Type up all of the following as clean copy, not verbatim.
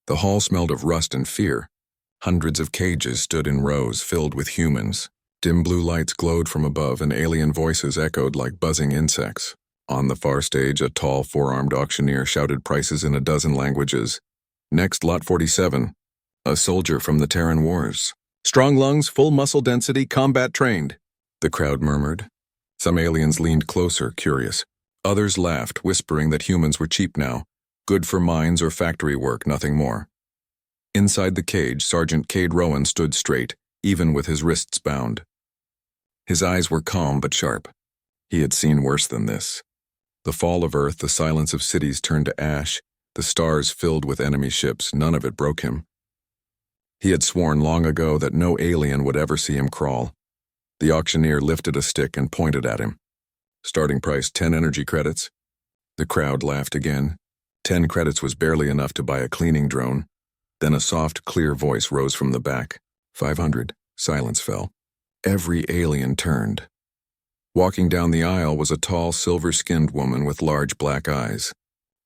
The hall smelled of rust and fear. Hundreds of cages stood in rows filled with humans. Dim blue lights glowed from above and alien voices echoed like buzzing insects. On the far stage, a tall, four-armed auctioneer shouted prices in a dozen languages. Next, Lot 47. A soldier from the Terran Wars. Strong lungs, full muscle density, combat trained, the crowd murmured. Some aliens leaned closer, curious. Others laughed, whispering that humans were cheap now. Good for mines or factory work, nothing more. Inside the cage, Sergeant Cade Rowan stood straight, even with his wrists bound. His eyes were calm but sharp. He had seen worse than this. The fall of Earth, the silence of cities turned to ash, the stars filled with enemy ships, none of it broke him. He had sworn long ago that no alien would ever see him crawl. The auctioneer lifted a stick and pointed at him. Starting price 10 energy credits. The crowd laughed again. 10 credits was barely enough to buy a cleaning drone. Then a soft, clear voice rose from the back. 500. Silence fell. Every alien turned. Walking down the aisle was a tall, silver-skinned woman with large black eyes.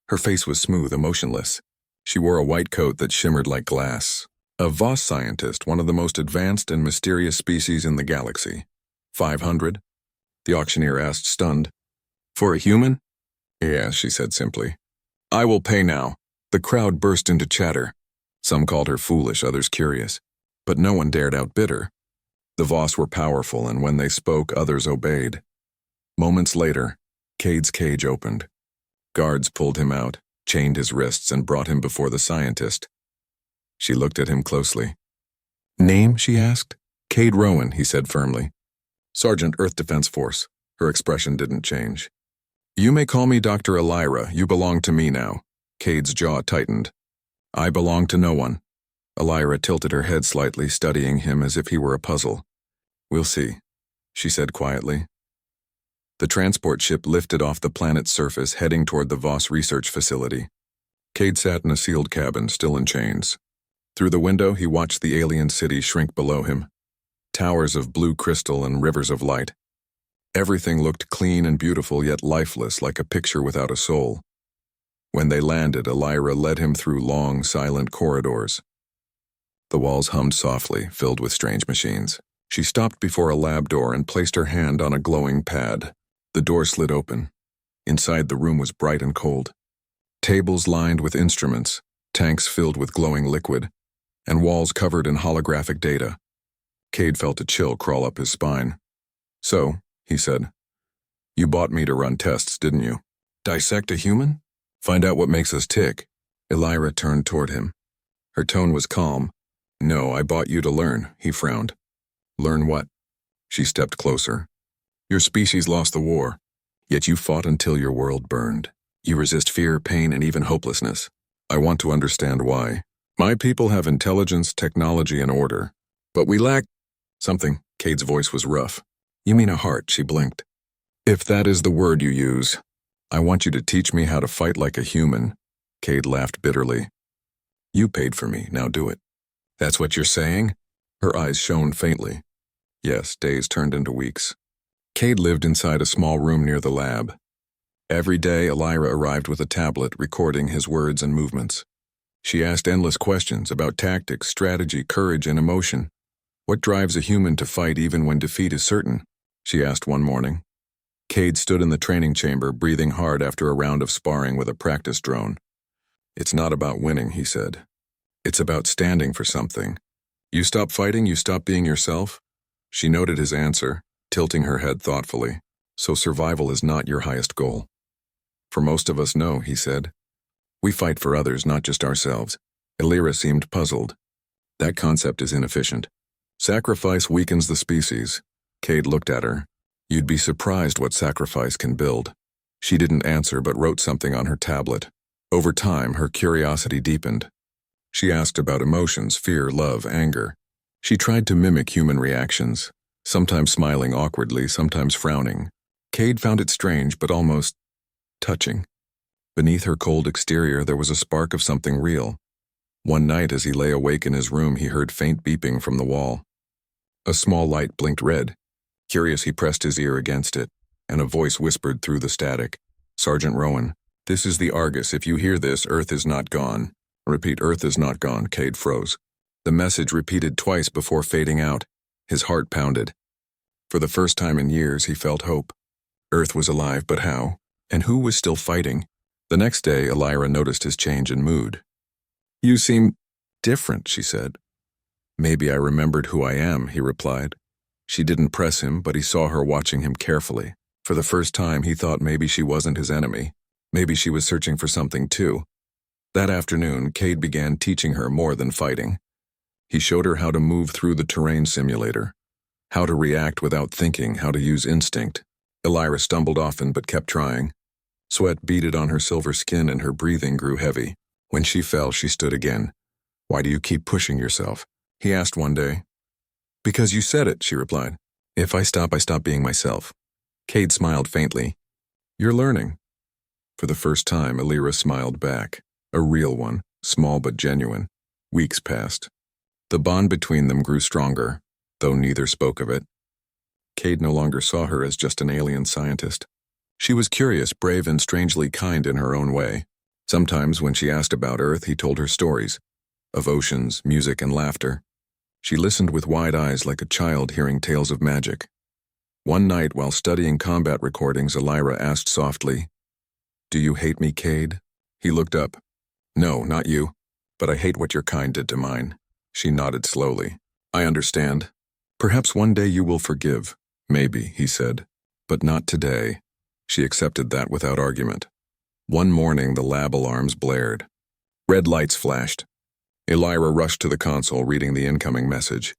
Her face was smooth, emotionless. She wore a white coat that shimmered like glass. A Voss scientist, one of the most advanced and mysterious species in the galaxy. 500? The auctioneer asked, stunned. For a human? Yes, she said simply. I will pay now. The crowd burst into chatter. Some called her foolish, others curious. But no one dared outbid her. The Voss were powerful, and when they spoke, others obeyed. Moments later, Cade's cage opened. Guards pulled him out, chained his wrists, and brought him before the scientist. She looked at him closely. Name, she asked. Cade Rowan, he said firmly. Sergeant, Earth Defense Force. Her expression didn't change. You may call me Dr. Elira. You belong to me now. Cade's jaw tightened. I belong to no one. Elira tilted her head slightly, studying him as if he were a puzzle. We'll see, she said quietly. The transport ship lifted off the planet's surface, heading toward the Voss research facility. Cade sat in a sealed cabin, still in chains. Through the window, he watched the alien city shrink below him. Towers of blue crystal and rivers of light. Everything looked clean and beautiful, yet lifeless, like a picture without a soul. When they landed, Elira led him through long, silent corridors. The walls hummed softly, filled with strange machines. She stopped before a lab door and placed her hand on a glowing pad. The door slid open. Inside, the room was bright and cold. Tables lined with instruments, tanks filled with glowing liquid, and walls covered in holographic data. Cade felt a chill crawl up his spine. So, he said, you bought me to run tests, didn't you? Dissect a human? Find out what makes us tick. Elira turned toward him. Her tone was calm. No, I bought you to learn, he frowned. Learn what? She stepped closer. Your species lost the war, yet you fought until your world burned. You resist fear, pain, and even hopelessness. I want to understand why. My people have intelligence, technology, and order, but we lack something. Cade's voice was rough. You mean a heart, she blinked. If that is the word you use, I want you to teach me how to fight like a human. Cade laughed bitterly. You paid for me, now do it. That's what you're saying? Her eyes shone faintly. Yes, days turned into weeks. Cade lived inside a small room near the lab. Every day, Elira arrived with a tablet recording his words and movements. She asked endless questions about tactics, strategy, courage, and emotion. What drives a human to fight even when defeat is certain? She asked one morning. Cade stood in the training chamber, breathing hard after a round of sparring with a practice drone. It's not about winning, he said. It's about standing for something. You stop fighting, you stop being yourself? She noted his answer, tilting her head thoughtfully. So survival is not your highest goal. For most of us, no, he said. We fight for others, not just ourselves. Elira seemed puzzled. That concept is inefficient. Sacrifice weakens the species. Cade looked at her. You'd be surprised what sacrifice can build. She didn't answer but wrote something on her tablet. Over time, her curiosity deepened. She asked about emotions, fear, love, anger. She tried to mimic human reactions, sometimes smiling awkwardly, sometimes frowning. Cade found it strange but almost touching. Beneath her cold exterior, there was a spark of something real. One night, as he lay awake in his room, he heard faint beeping from the wall. A small light blinked red. Curious, he pressed his ear against it, and a voice whispered through the static. Sergeant Rowan, this is the Argus. If you hear this, Earth is not gone. Repeat, Earth is not gone, Cade froze. The message repeated twice before fading out. His heart pounded. For the first time in years, he felt hope. Earth was alive, but how? And who was still fighting? The next day, Elira noticed his change in mood. You seem different, she said. Maybe I remembered who I am, he replied. She didn't press him, but he saw her watching him carefully. For the first time, he thought maybe she wasn't his enemy. Maybe she was searching for something too. That afternoon, Cade began teaching her more than fighting. He showed her how to move through the terrain simulator, how to react without thinking, how to use instinct. Elira stumbled often but kept trying. Sweat beaded on her silver skin and her breathing grew heavy. When she fell, she stood again. Why do you keep pushing yourself? He asked one day. Because you said it, she replied. If I stop being myself. Cade smiled faintly. You're learning. For the first time, Elira smiled back. A real one, small but genuine. Weeks passed. The bond between them grew stronger, though neither spoke of it. Cade no longer saw her as just an alien scientist. She was curious, brave, and strangely kind in her own way. Sometimes when she asked about Earth, he told her stories of oceans, music, and laughter. She listened with wide eyes like a child hearing tales of magic. One night, while studying combat recordings, Elira asked softly, Do you hate me, Cade? He looked up. No, not you. But I hate what your kind did to mine. She nodded slowly. I understand. Perhaps one day you will forgive. Maybe, he said. But not today. She accepted that without argument. One morning, the lab alarms blared. Red lights flashed. Elira rushed to the console, reading the incoming message.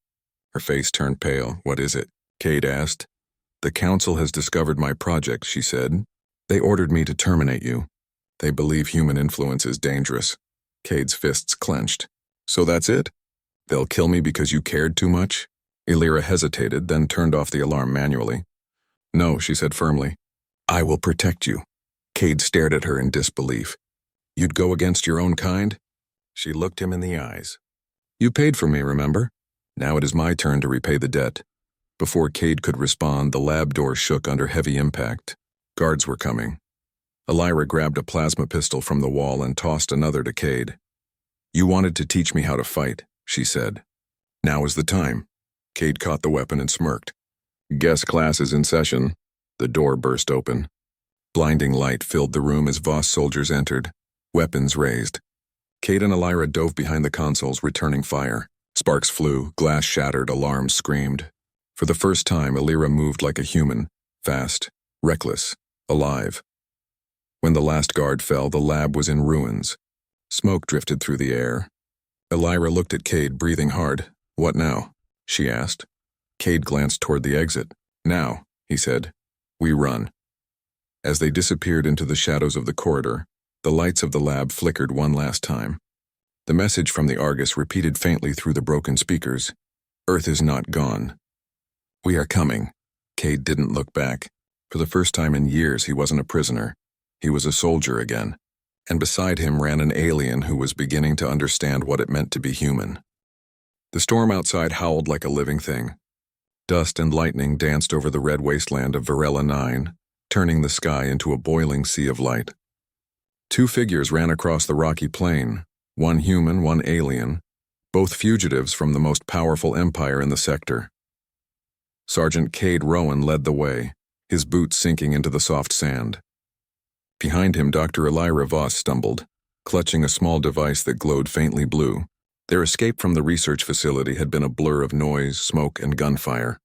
Her face turned pale. What is it? Cade asked. The council has discovered my project, she said. They ordered me to terminate you. They believe human influence is dangerous. Cade's fists clenched. So that's it? They'll kill me because you cared too much? Elira hesitated, then turned off the alarm manually. No, she said firmly. I will protect you. Cade stared at her in disbelief. You'd go against your own kind? She looked him in the eyes. You paid for me, remember? Now it is my turn to repay the debt. Before Cade could respond, the lab door shook under heavy impact. Guards were coming. Elira grabbed a plasma pistol from the wall and tossed another to Cade. You wanted to teach me how to fight, she said. Now is the time. Cade caught the weapon and smirked. Guess class is in session. The door burst open. Blinding light filled the room as Voss soldiers entered, weapons raised. Cade and Elira dove behind the consoles, returning fire. Sparks flew, glass shattered, alarms screamed. For the first time, Elira moved like a human, fast, reckless, alive. When the last guard fell, the lab was in ruins. Smoke drifted through the air. Elira looked at Cade, breathing hard. What now? She asked. Cade glanced toward the exit. Now, he said. We run. As they disappeared into the shadows of the corridor, the lights of the lab flickered one last time. The message from the Argus repeated faintly through the broken speakers. Earth is not gone. We are coming. Cade didn't look back. For the first time in years, he wasn't a prisoner. He was a soldier again. And beside him ran an alien who was beginning to understand what it meant to be human. The storm outside howled like a living thing. Dust and lightning danced over the red wasteland of Varela 9, turning the sky into a boiling sea of light. Two figures ran across the rocky plain, one human, one alien, both fugitives from the most powerful empire in the sector. Sergeant Cade Rowan led the way, his boots sinking into the soft sand. Behind him, Dr. Elira Voss stumbled, clutching a small device that glowed faintly blue. Their escape from the research facility had been a blur of noise, smoke, and gunfire.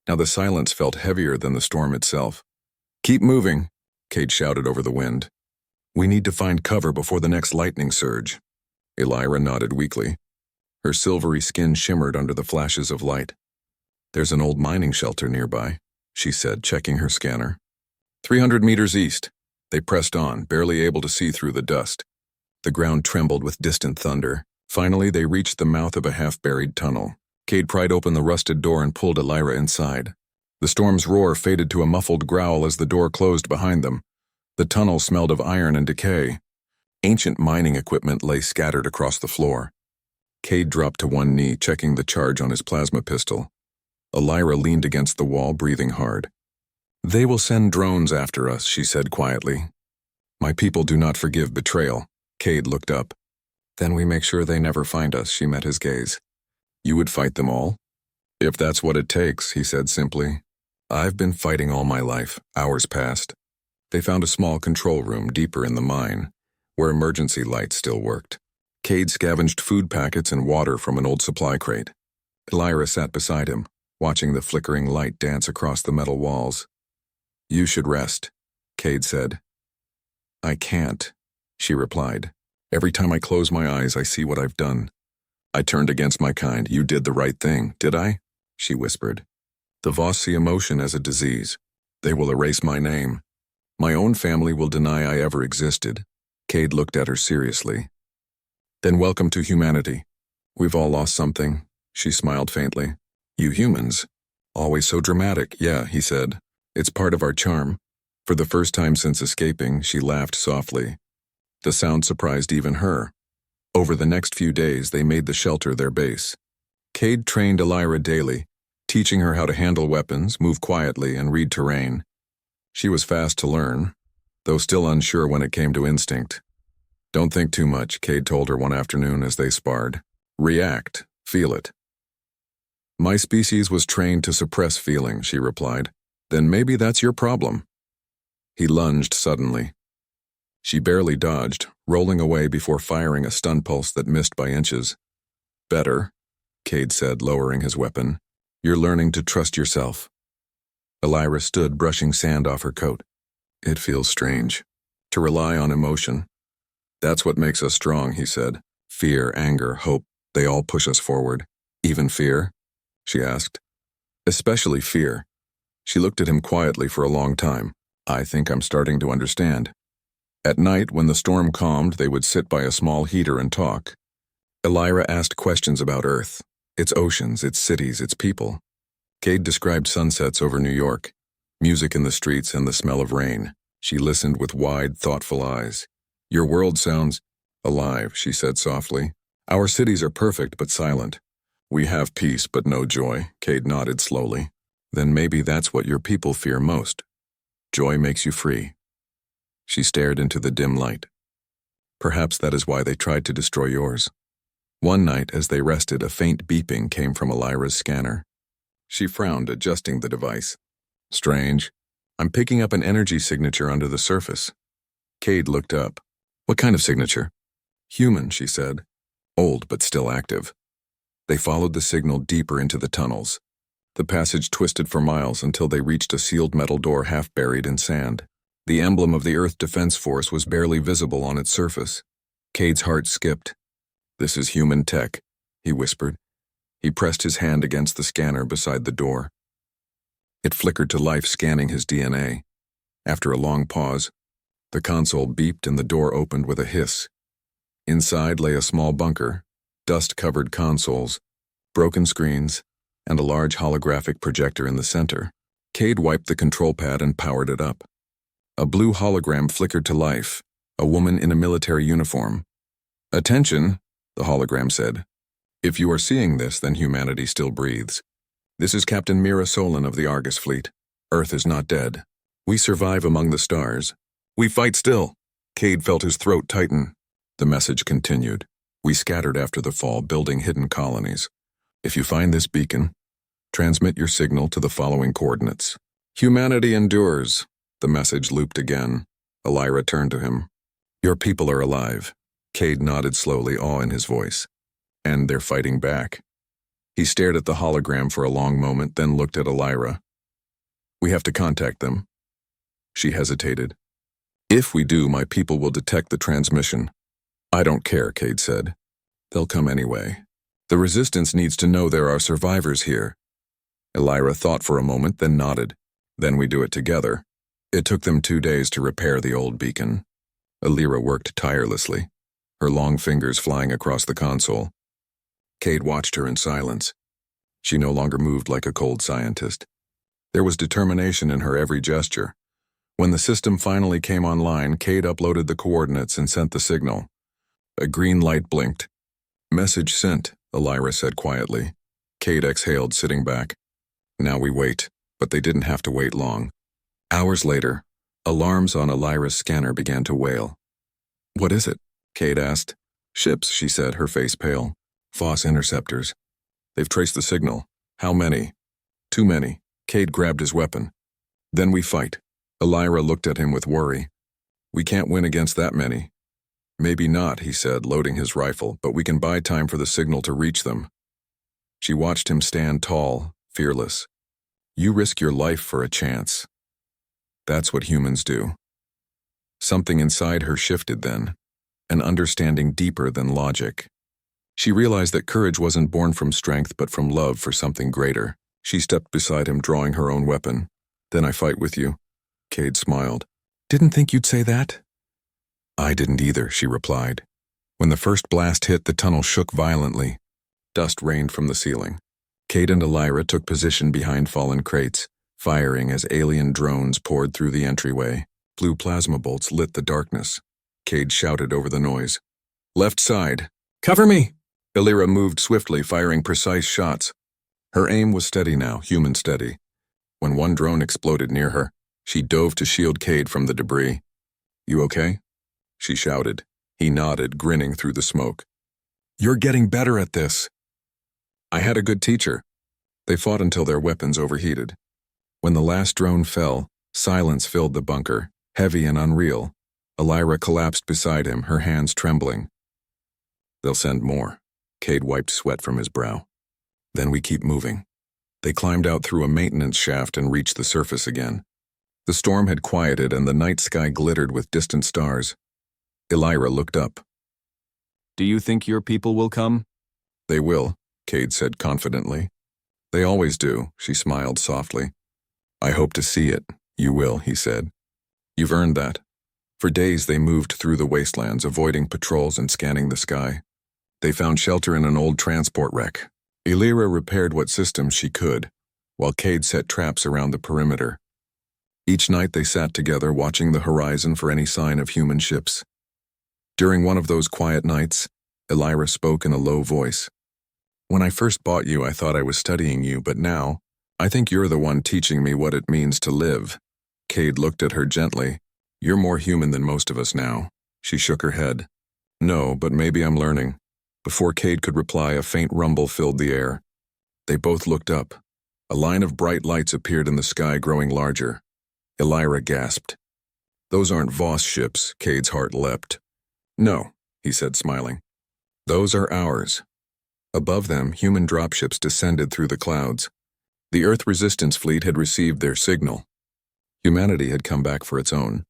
Now the silence felt heavier than the storm itself. Keep moving, Cade shouted over the wind. We need to find cover before the next lightning surge. Elira nodded weakly. Her silvery skin shimmered under the flashes of light. There's an old mining shelter nearby, she said, checking her scanner. 300 meters east. They pressed on, barely able to see through the dust. The ground trembled with distant thunder. Finally, they reached the mouth of a half-buried tunnel. Cade pried open the rusted door and pulled Elira inside. The storm's roar faded to a muffled growl as the door closed behind them. The tunnel smelled of iron and decay. Ancient mining equipment lay scattered across the floor. Cade dropped to one knee, checking the charge on his plasma pistol. Elira leaned against the wall, breathing hard. They will send drones after us, she said quietly. My people do not forgive betrayal. Cade looked up. Then we make sure they never find us, she met his gaze. You would fight them all? If that's what it takes, he said simply. I've been fighting all my life. Hours passed. They found a small control room deeper in the mine, where emergency lights still worked. Cade scavenged food packets and water from an old supply crate. Elira sat beside him, watching the flickering light dance across the metal walls. You should rest, Cade said. I can't, she replied. Every time I close my eyes, I see what I've done. I turned against my kind. You did the right thing, did I? She whispered. The Voss see emotion as a disease. They will erase my name. My own family will deny I ever existed. Cade looked at her seriously. Then welcome to humanity. We've all lost something, she smiled faintly. You humans. Always so dramatic, yeah, he said. It's part of our charm. For the first time since escaping, she laughed softly. The sound surprised even her. Over the next few days, they made the shelter their base. Cade trained Elira daily, teaching her how to handle weapons, move quietly, and read terrain. She was fast to learn, though still unsure when it came to instinct. Don't think too much, Cade told her one afternoon as they sparred. React, feel it. My species was trained to suppress feeling, she replied. Then maybe that's your problem. He lunged suddenly. She barely dodged, rolling away before firing a stun pulse that missed by inches. Better, Cade said, lowering his weapon. You're learning to trust yourself. Elira stood, brushing sand off her coat. It feels strange. To rely on emotion. That's what makes us strong, he said. Fear, anger, hope, they all push us forward. Even fear? She asked. Especially fear. She looked at him quietly for a long time. I think I'm starting to understand. At night, when the storm calmed, they would sit by a small heater and talk. Elira asked questions about Earth, its oceans, its cities, its people. Cade described sunsets over New York, music in the streets and the smell of rain. She listened with wide, thoughtful eyes. Your world sounds alive, she said softly. Our cities are perfect but silent. We have peace but no joy, Cade nodded slowly. Then maybe that's what your people fear most. Joy makes you free. She stared into the dim light. Perhaps that is why they tried to destroy yours. One night, as they rested, a faint beeping came from Elira's scanner. She frowned, adjusting the device. Strange. I'm picking up an energy signature under the surface. Cade looked up. What kind of signature? Human, she said. Old, but still active. They followed the signal deeper into the tunnels. The passage twisted for miles until they reached a sealed metal door half buried in sand. The emblem of the Earth Defense Force was barely visible on its surface. Cade's heart skipped. This is human tech, he whispered. He pressed his hand against the scanner beside the door. It flickered to life, scanning his DNA. After a long pause, the console beeped and the door opened with a hiss. Inside lay a small bunker, dust-covered consoles, broken screens, and a large holographic projector in the center. Cade wiped the control pad and powered it up. A blue hologram flickered to life, a woman in a military uniform. Attention, the hologram said. If you are seeing this, then humanity still breathes. This is Captain Mira Solon of the Argus fleet. Earth is not dead. We survive among the stars. We fight still. Cade felt his throat tighten. The message continued. We scattered after the fall, building hidden colonies. If you find this beacon, transmit your signal to the following coordinates. Humanity endures. The message looped again. Elira turned to him. Your people are alive. Cade nodded slowly, awe in his voice. And they're fighting back. He stared at the hologram for a long moment, then looked at Elira. We have to contact them. She hesitated. If we do, my people will detect the transmission. I don't care, Cade said. They'll come anyway. The Resistance needs to know there are survivors here. Elira thought for a moment, then nodded. Then we do it together. It took them 2 days to repair the old beacon. Elira worked tirelessly, her long fingers flying across the console. Cade watched her in silence. She no longer moved like a cold scientist. There was determination in her every gesture. When the system finally came online, Cade uploaded the coordinates and sent the signal. A green light blinked. Message sent, Elira said quietly. Cade exhaled, sitting back. Now we wait, but they didn't have to wait long. Hours later, alarms on Elira's scanner began to wail. What is it? Cade asked. Ships, she said, her face pale. Voss interceptors. They've traced the signal. How many? Too many. Cade grabbed his weapon. Then we fight. Elira looked at him with worry. We can't win against that many. Maybe not, he said, loading his rifle, but we can buy time for the signal to reach them. She watched him stand tall, fearless. You risk your life for a chance. That's what humans do. Something inside her shifted then, an understanding deeper than logic. She realized that courage wasn't born from strength but from love for something greater. She stepped beside him, drawing her own weapon. Then I fight with you. Cade smiled. Didn't think you'd say that? I didn't either, she replied. When the first blast hit, the tunnel shook violently. Dust rained from the ceiling. Cade and Elira took position behind fallen crates, firing as alien drones poured through the entryway. Blue plasma bolts lit the darkness. Cade shouted over the noise. Left side. Cover me! Elira moved swiftly, firing precise shots. Her aim was steady now, human steady. When one drone exploded near her, she dove to shield Cade from the debris. You okay? She shouted. He nodded, grinning through the smoke. You're getting better at this. I had a good teacher. They fought until their weapons overheated. When the last drone fell, silence filled the bunker, heavy and unreal. Elira collapsed beside him, her hands trembling. They'll send more. Cade wiped sweat from his brow. Then we keep moving. They climbed out through a maintenance shaft and reached the surface again. The storm had quieted and the night sky glittered with distant stars. Elira looked up. Do you think your people will come? They will, Cade said confidently. They always do, she smiled softly. I hope to see it. You will, he said. You've earned that. For days they moved through the wastelands, avoiding patrols and scanning the sky. They found shelter in an old transport wreck. Elira repaired what systems she could, while Cade set traps around the perimeter. Each night they sat together, watching the horizon for any sign of human ships. During one of those quiet nights, Elira spoke in a low voice. When I first bought you, I thought I was studying you, but now, I think you're the one teaching me what it means to live. Cade looked at her gently. You're more human than most of us now. She shook her head. No, but maybe I'm learning. Before Cade could reply, a faint rumble filled the air. They both looked up. A line of bright lights appeared in the sky, growing larger. Elira gasped. Those aren't Voss ships, Cade's heart leapt. No, he said, smiling. Those are ours. Above them, human dropships descended through the clouds. The Earth Resistance Fleet had received their signal. Humanity had come back for its own.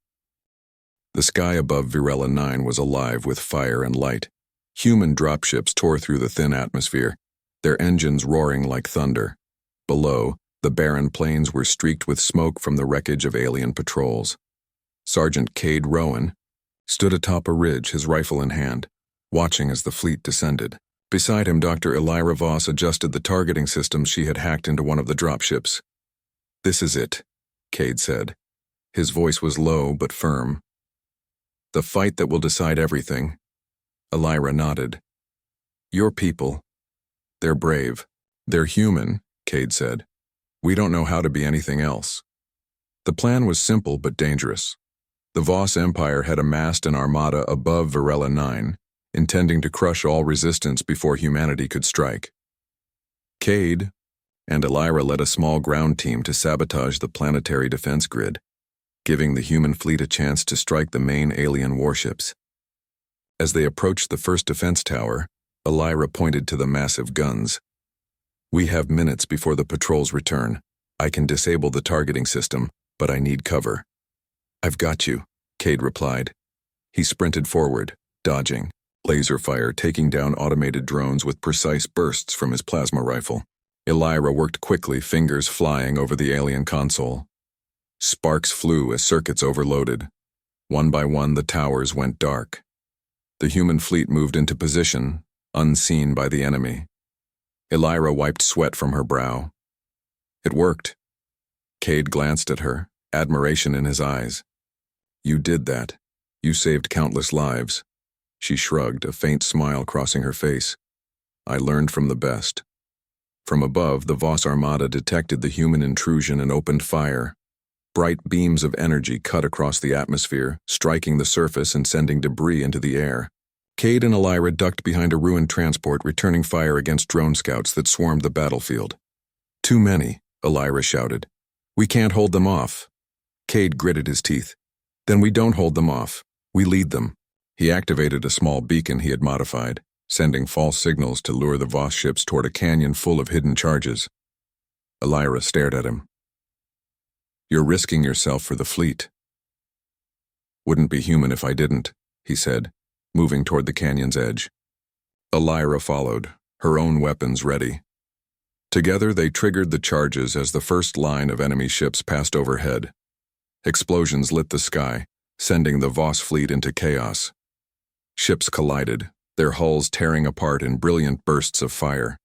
The sky above Varela 9 was alive with fire and light. Human dropships tore through the thin atmosphere, their engines roaring like thunder. Below, the barren plains were streaked with smoke from the wreckage of alien patrols. Sergeant Cade Rowan stood atop a ridge, his rifle in hand, watching as the fleet descended. Beside him, Dr. Elira Voss adjusted the targeting systems she had hacked into one of the dropships. This is it, Cade said. His voice was low but firm. The fight that will decide everything. Elira nodded. Your people. They're brave. They're human, Cade said. We don't know how to be anything else. The plan was simple but dangerous. The Voss Empire had amassed an armada above Varela 9, intending to crush all resistance before humanity could strike. Cade and Elira led a small ground team to sabotage the planetary defense grid, giving the human fleet a chance to strike the main alien warships. As they approached the first defense tower, Elira pointed to the massive guns. We have minutes before the patrols return. I can disable the targeting system, but I need cover. I've got you, Cade replied. He sprinted forward, dodging, laser fire taking down automated drones with precise bursts from his plasma rifle. Elira worked quickly, fingers flying over the alien console. Sparks flew as circuits overloaded. One by one, the towers went dark. The human fleet moved into position, unseen by the enemy. Elira wiped sweat from her brow. It worked. Cade glanced at her, admiration in his eyes. You did that. You saved countless lives. She shrugged, a faint smile crossing her face. I learned from the best. From above, the Voss Armada detected the human intrusion and opened fire. Bright beams of energy cut across the atmosphere, striking the surface and sending debris into the air. Cade and Elira ducked behind a ruined transport, returning fire against drone scouts that swarmed the battlefield. "Too many," Elira shouted. "We can't hold them off." Cade gritted his teeth. "Then we don't hold them off. We lead them." He activated a small beacon he had modified, sending false signals to lure the Voss ships toward a canyon full of hidden charges. Elira stared at him. "You're risking yourself for the fleet." "Wouldn't be human if I didn't," he said, moving toward the canyon's edge. Elira followed, her own weapons ready. Together they triggered the charges as the first line of enemy ships passed overhead. Explosions lit the sky, sending the Voss fleet into chaos. Ships collided, their hulls tearing apart in brilliant bursts of fire.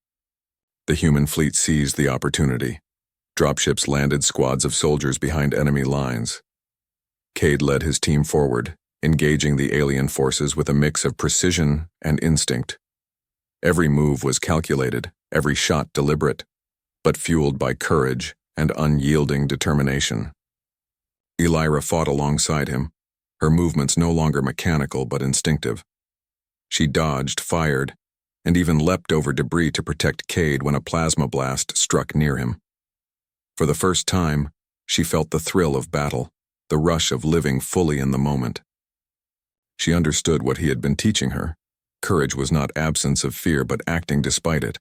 The human fleet seized the opportunity. Dropships landed squads of soldiers behind enemy lines. Cade led his team forward, engaging the alien forces with a mix of precision and instinct. Every move was calculated, every shot deliberate, but fueled by courage and unyielding determination. Elira fought alongside him, her movements no longer mechanical but instinctive. She dodged, fired, and even leapt over debris to protect Cade when a plasma blast struck near him. For the first time, she felt the thrill of battle, the rush of living fully in the moment. She understood what he had been teaching her. Courage was not absence of fear but acting despite it.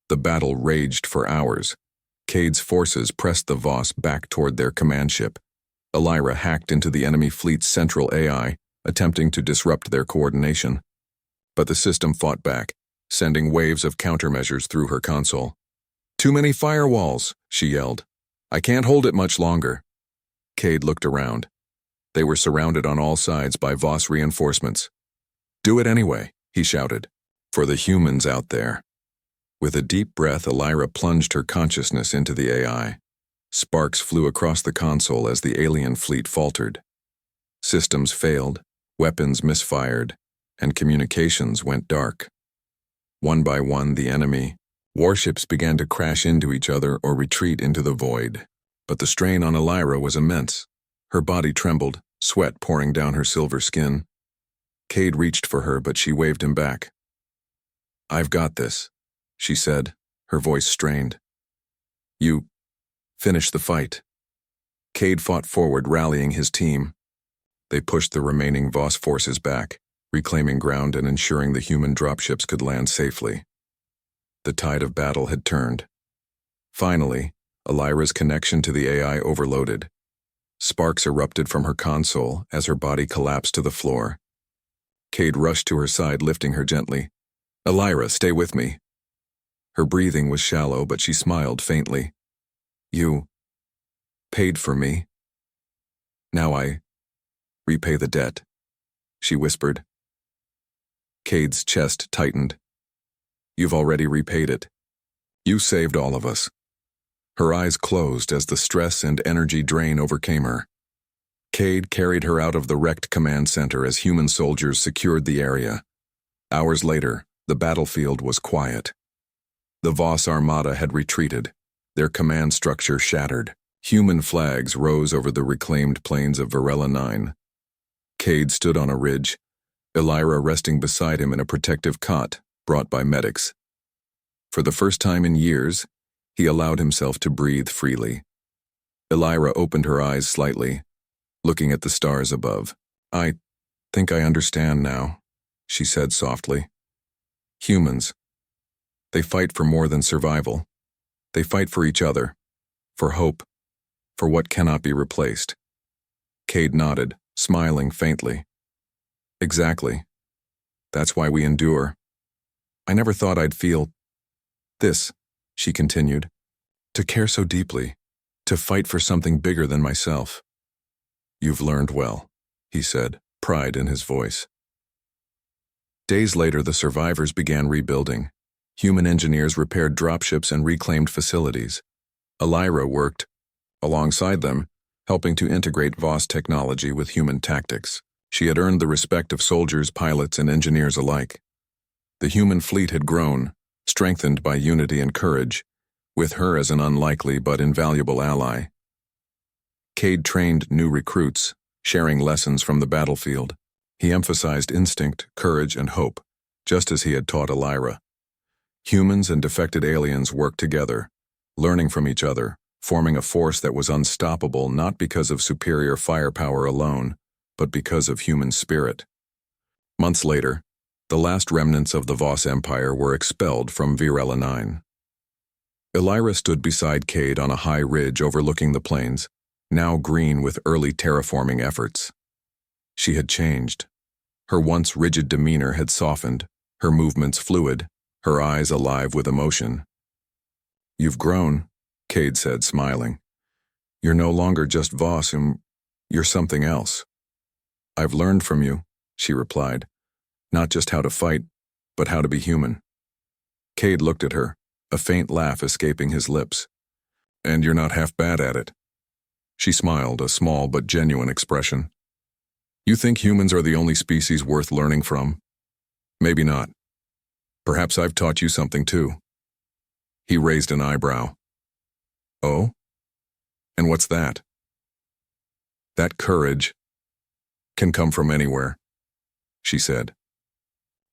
The battle raged for hours. Cade's forces pressed the Voss back toward their command ship. Elira hacked into the enemy fleet's central AI, attempting to disrupt their coordination. But the system fought back, sending waves of countermeasures through her console. "Too many firewalls," she yelled. "I can't hold it much longer." Cade looked around. They were surrounded on all sides by Voss reinforcements. "Do it anyway," he shouted, "for the humans out there." With a deep breath, Elira plunged her consciousness into the AI. Sparks flew across the console as the alien fleet faltered. Systems failed, weapons misfired, and communications went dark. One by one, the enemy warships began to crash into each other or retreat into the void. But the strain on Elira was immense. Her body trembled, sweat pouring down her silver skin. Cade reached for her, but she waved him back. "I've got this," she said, her voice strained. "You finish the fight." Cade fought forward, rallying his team. They pushed the remaining Voss forces back, reclaiming ground and ensuring the human dropships could land safely. The tide of battle had turned. Finally, Elira's connection to the AI overloaded. Sparks erupted from her console as her body collapsed to the floor. Cade rushed to her side, lifting her gently. "Elira, stay with me." Her breathing was shallow, but she smiled faintly. "You paid for me. Now I repay the debt," she whispered. Cade's chest tightened. "You've already repaid it. You saved all of us." Her eyes closed as the stress and energy drain overcame her. Cade carried her out of the wrecked command center as human soldiers secured the area. Hours later, the battlefield was quiet. The Voss armada had retreated, their command structure shattered. Human flags rose over the reclaimed plains of Varela 9. Cade stood on a ridge, Elira resting beside him in a protective cot brought by medics. For the first time in years, he allowed himself to breathe freely. Elira opened her eyes slightly, looking at the stars above. "I think I understand now," she said softly. "Humans. They fight for more than survival. They fight for each other, for hope, for what cannot be replaced." Cade nodded, smiling faintly. "Exactly. That's why we endure. I never thought I'd feel this," she continued, "to care so deeply, to fight for something bigger than myself." "You've learned well," he said, pride in his voice. Days later, the survivors began rebuilding. Human engineers repaired dropships and reclaimed facilities. Elira worked alongside them, helping to integrate Voss technology with human tactics. She had earned the respect of soldiers, pilots, and engineers alike. The human fleet had grown, strengthened by unity and courage, with her as an unlikely but invaluable ally. Cade trained new recruits, sharing lessons from the battlefield. He emphasized instinct, courage, and hope, just as he had taught Elira. Humans and defected aliens worked together, learning from each other, forming a force that was unstoppable not because of superior firepower alone, but because of human spirit. Months later, the last remnants of the Voss Empire were expelled from Varela 9. Elira stood beside Cade on a high ridge overlooking the plains, now green with early terraforming efforts. She had changed. Her once rigid demeanor had softened, her movements fluid, her eyes alive with emotion. "You've grown," Cade said, smiling. "You're no longer just Voss, you're something else." "I've learned from you," she replied. "Not just how to fight, but how to be human." Cade looked at her, a faint laugh escaping his lips. "And you're not half bad at it." She smiled, a small but genuine expression. "You think humans are the only species worth learning from? Maybe not. Perhaps I've taught you something too." He raised an eyebrow. "Oh? And what's that?" "That courage can come from anywhere," she said.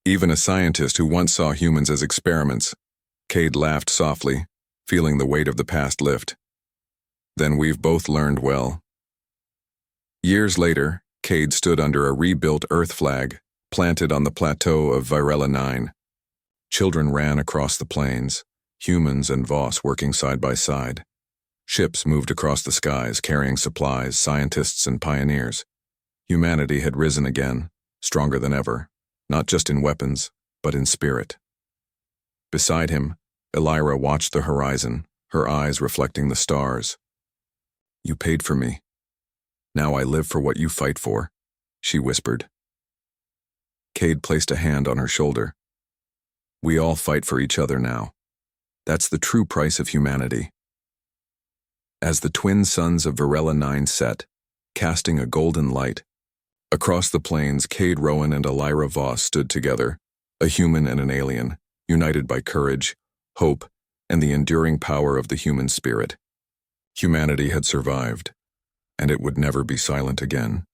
"Even a scientist who once saw humans as experiments." Cade laughed softly, feeling the weight of the past lift. "Then we've both learned well." Years later, Cade stood under a rebuilt Earth flag, planted on the plateau of Varela 9. Children ran across the plains, humans and Voss working side by side. Ships moved across the skies carrying supplies, scientists, and pioneers. Humanity had risen again, stronger than ever, not just in weapons, but in spirit. Beside him, Elira watched the horizon, her eyes reflecting the stars. "You paid for me. Now I live for what you fight for," she whispered. Cade placed a hand on her shoulder. "We all fight for each other now. That's the true price of humanity." As the twin suns of Varela 9 set, casting a golden light, across the plains, Cade Rowan and Elira Voss stood together, a human and an alien, united by courage, hope, and the enduring power of the human spirit. Humanity had survived, and it would never be silent again.